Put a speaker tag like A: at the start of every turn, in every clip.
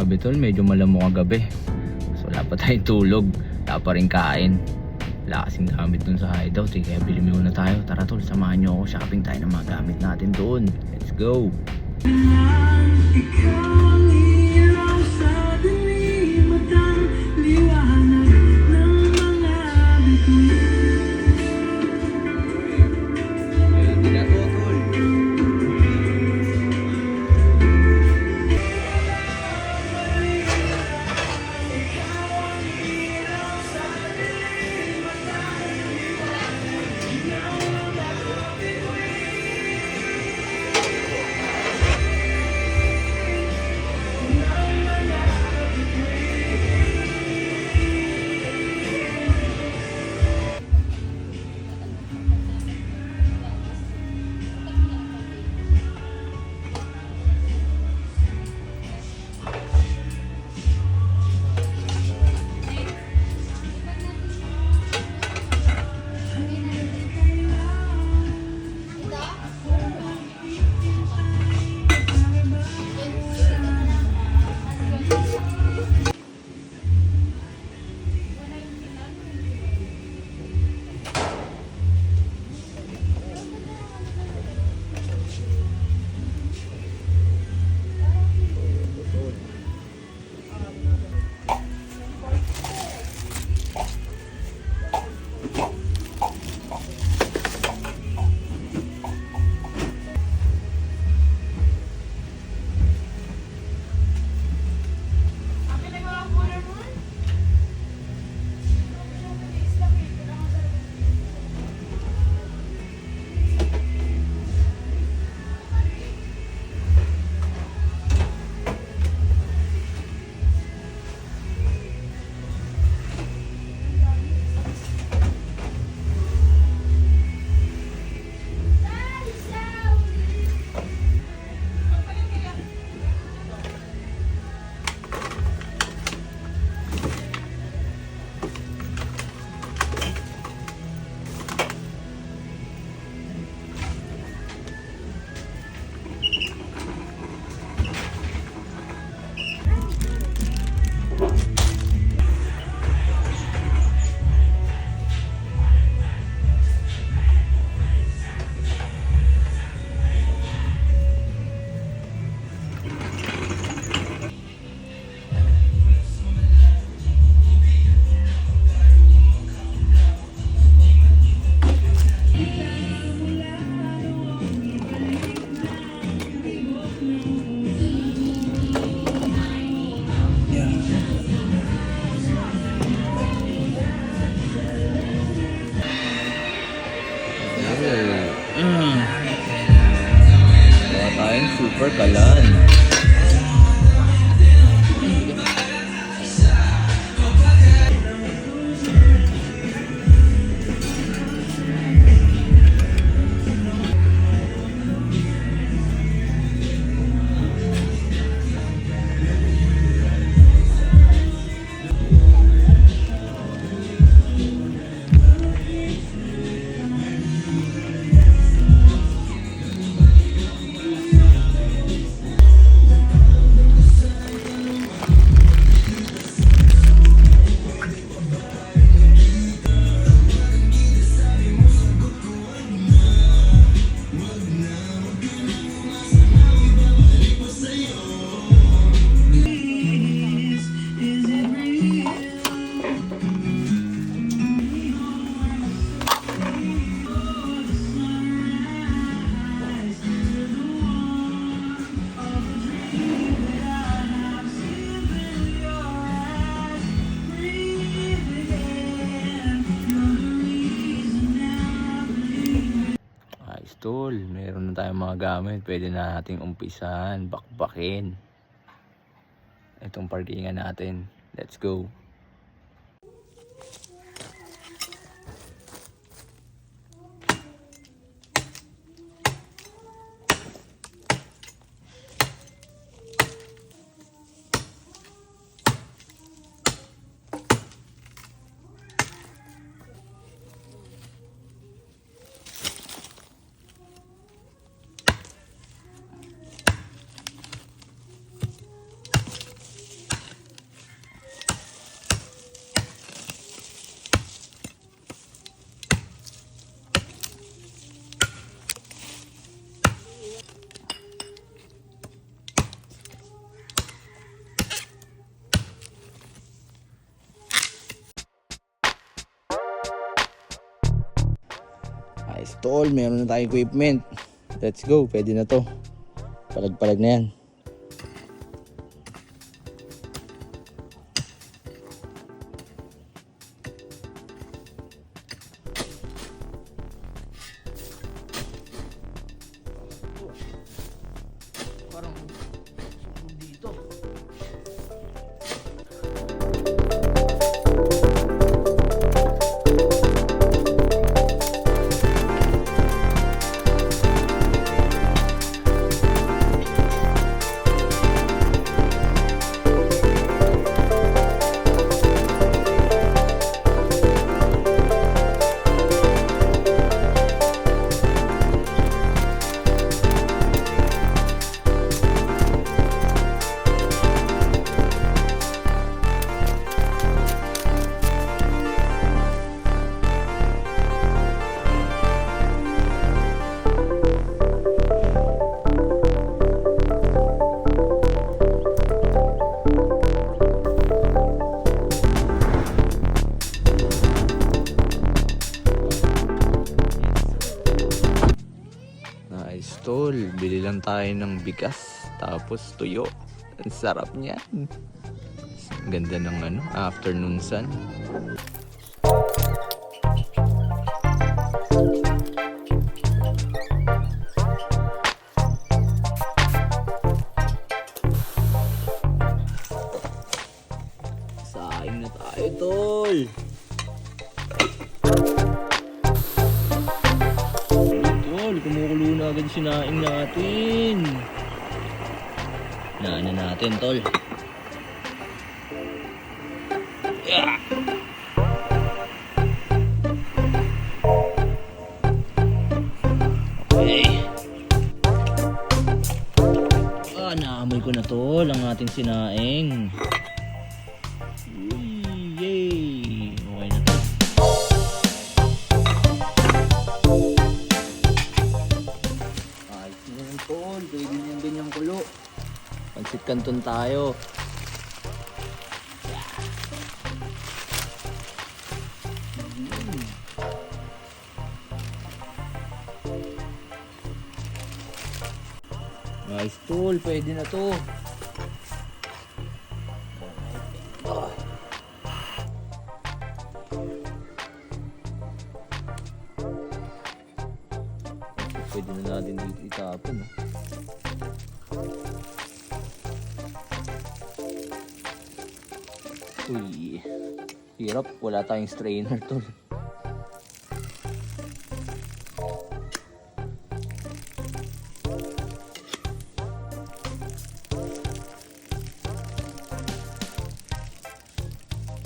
A: Grabe tol, medyo malamok ang gabi. So wala pa tayong tulog, wala pa rin kain. Wala kasing gamit dun sa hideout eh, kaya bili muna tayo. Tara tol, samahan nyo ako, shopping tayo ng mga gamit natin doon. Let's go! Gawa tayong super kalan. Tol, meron na tayong mga gamit, pwede na nating umpisahan, bakbakin itong parkingan natin. Let's go. Nice tol, meron na tayong equipment. Let's go, pwede na to. Palag-palag na yan. Parang sunog dito. Nice tol, bili lang tayo ng bigas tapos tuyo. Ang sarap niyan. Ang ganda ng afternoon sun. Saing na tayo tol. Kumukulo na agad sinaing natin. Naan na natin tol. Yeah. Okay. Naamoy ko na tol ang ating sinaing. Uy, yay. Okay na tol. Tol, pwede na yung ganyang kulo. Pansit Canton tayo. Nice tol, pwede na to. Pwede na natin dito itapon. Uy, hirap. Wala tayong strainer tol.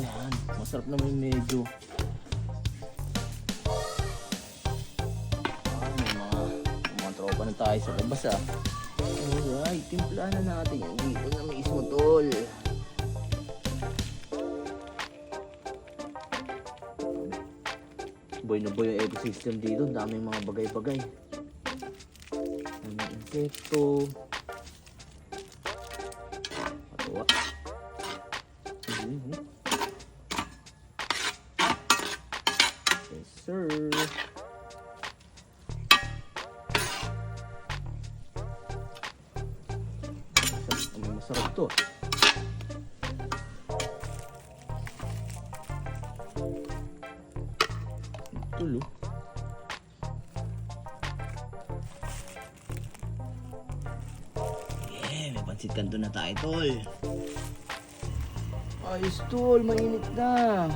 A: Ayan, masarap naman medyo. May mga tropa na tayo sa labas ah. Alright, timplahan na natin yan dito na mismo tol. Boy na boy ang ecosystem dito. Ang daming mga bagay-bagay. Mga insekto. Matuwa. Yes sir. Masarap to. Tulo. Yeah, may pansit Canton na tayo tol. Ayos tol, mainit na.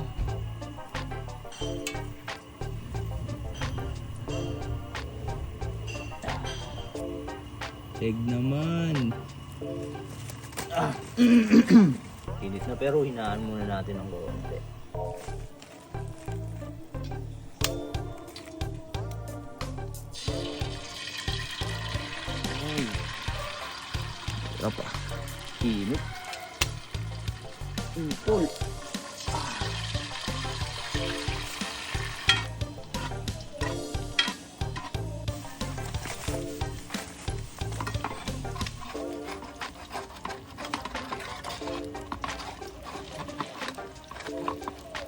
A: Egg naman. Init na pero hinaan muna natin ng konti. Sarap ah. Init. Tol.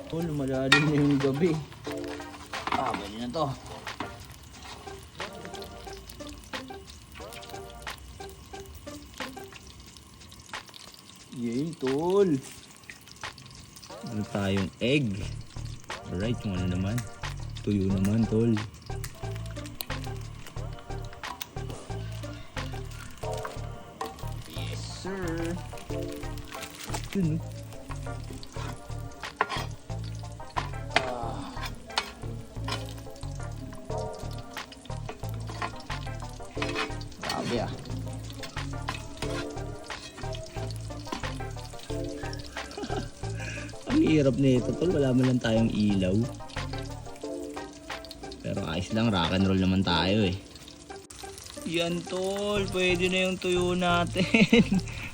A: Tol, malalim na yung gabi. Pwede na to. Yay, tol. Ano tayong egg? Alright, yung ano naman. Tuyo naman, tol. Yes, sir. Yun, grabe ah. Ang hirap nito, tol. Wala man lang tayong ilaw. Pero ayos lang, rock and roll naman tayo eh. Yan, tol. Pwede na yung tuyo natin.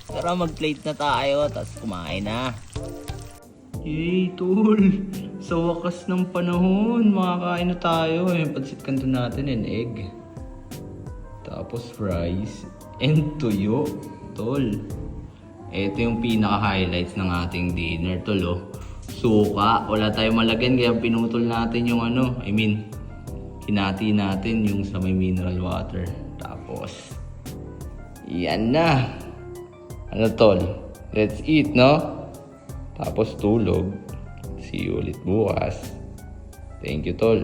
A: Tara, mag-plate na tayo, tapos kumain na. Yay, tol. Sa wakas ng panahon, makakain na tayo. Yung pansit kanto natin and egg. Tapos fries and tuyo, tol. Ito yung pinaka-highlights ng ating dinner, tol, oh. Suka. Wala tayong malagyan, kaya pinutol natin yung ano. I mean, hinati natin yung sa may mineral water. Tapos, yan na. Ano, tol? Let's eat, no? Tapos tulog. See you ulit bukas. Thank you, tol.